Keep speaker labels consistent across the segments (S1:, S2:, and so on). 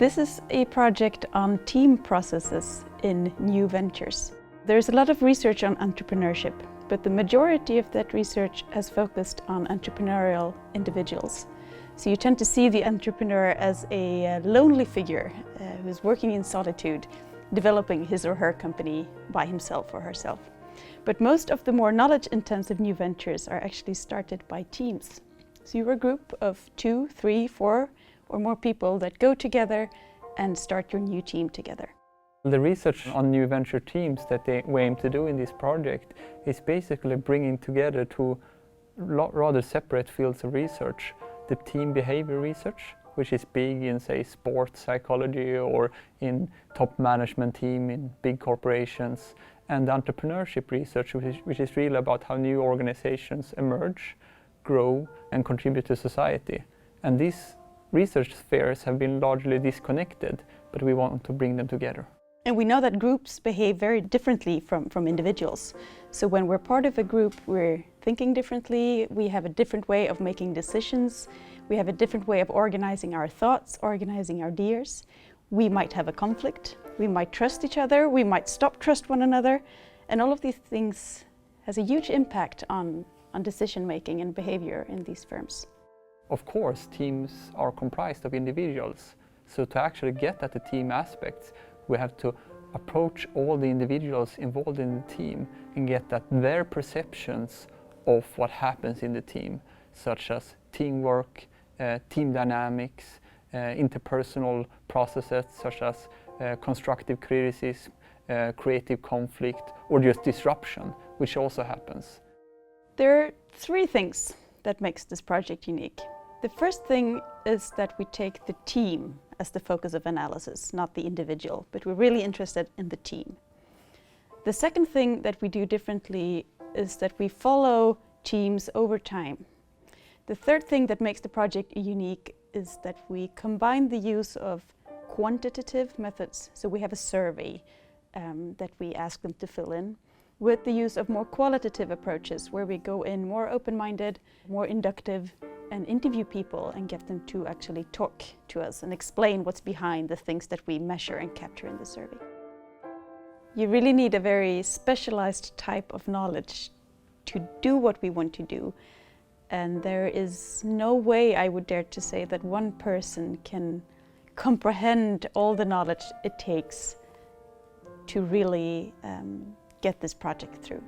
S1: This is a project on team processes in new ventures. There's a lot of research on entrepreneurship, but the majority of that research has focused on entrepreneurial individuals. So you tend to see the entrepreneur as a lonely figure who's working in solitude, developing his or her company by himself or herself. But most of the more knowledge-intensive new ventures are actually started by teams. So you're a group of 2, 3, 4 or more people that go together and start your new team together.
S2: The research on new venture teams that we aim to do in this project is basically bringing together two rather separate fields of research. The team behavior research, which is big in, say, sports psychology or in top management team in big corporations, and the entrepreneurship research, which is really about how new organizations emerge, grow, and contribute to society. And these research spheres have been largely disconnected, but we want to bring them together.
S1: And we know that groups behave very differently from individuals. So when we're part of a group, we're thinking differently, we have a different way of making decisions, we have a different way of organizing our thoughts, organizing our ideas. We might have a conflict, we might trust each other, we might stop trust one another, and all of these things has a huge impact on decision making and behavior in these firms.
S2: Of course, teams are comprised of individuals, so to actually get at the team aspects, we have to approach all the individuals involved in the team and get at their perceptions of what happens in the team, such as teamwork, team dynamics, interpersonal processes such as constructive criticism, creative conflict, or just disruption, which also happens.
S1: There are 3 things that makes this project unique. The first thing is that we take the team as the focus of analysis, not the individual, but we're really interested in the team. The second thing that we do differently is that we follow teams over time. The third thing that makes the project unique is that we combine the use of quantitative methods, so we have a survey that we ask them to fill in, with the use of more qualitative approaches where we go in more open-minded, more inductive, and interview people and get them to actually talk to us and explain what's behind the things that we measure and capture in the survey. You really need a very specialized type of knowledge to do what we want to do. And there is no way, I would dare to say, that one person can comprehend all the knowledge it takes to really get this project through.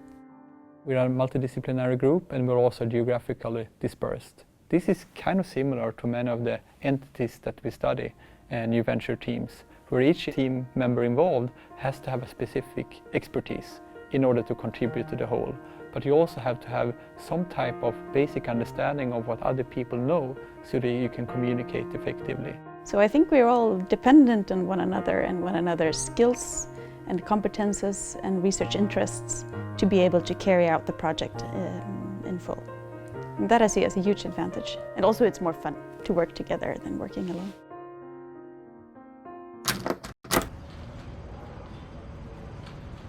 S2: We are a multidisciplinary group and we're also geographically dispersed. This is kind of similar to many of the entities that we study, new venture teams, where each team member involved has to have a specific expertise in order to contribute to the whole. But you also have to have some type of basic understanding of what other people know so that you can communicate effectively.
S1: So I think we're all dependent on one another and one another's skills and competences and research interests to be able to carry out the project in full. And that I see as a huge advantage. And also it's more fun to work together than working alone.